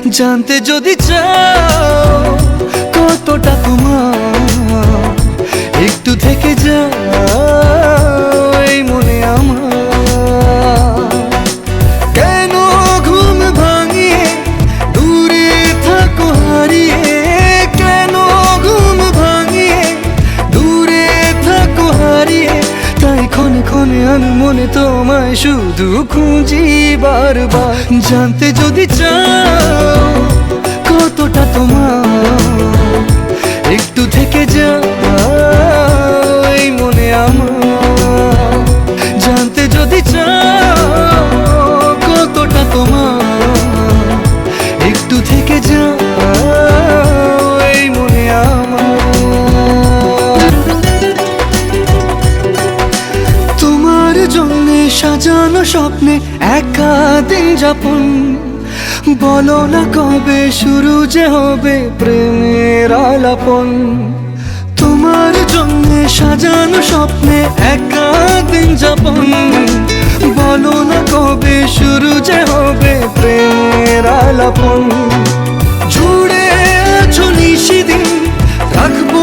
জানতে যদি চাও কতটা তোমার, একটু থেকে যাও এই মনে আমার। কেন ঘুম ভাঙিয়ে দূরে থাকো হারিয়ে, কেন ঘুম ভাঙিয়ে দূরে থাকো হারিয়ে, তাই ক্ষণে ক্ষণে আমি মনে তোমায় শুধু খুঁজি বারবার। জানতে যদি চাও কতটা তোমার, একটু থেকে যাও এই মনে আমার। জানতে যদি চাও কতটা তোমার, একটু থেকে যাও এই মনে আমার। তোমার জন্যে সাজানো স্বপ্নে একা দিন যাপন, বলো না কবে শুরু যে হবে প্রেমের আলাপন। তোমার জন্যে সাজানো স্বপ্নে একা দিন যাপন, বলো না কবে শুরু যে হবে প্রেমের আলাপন।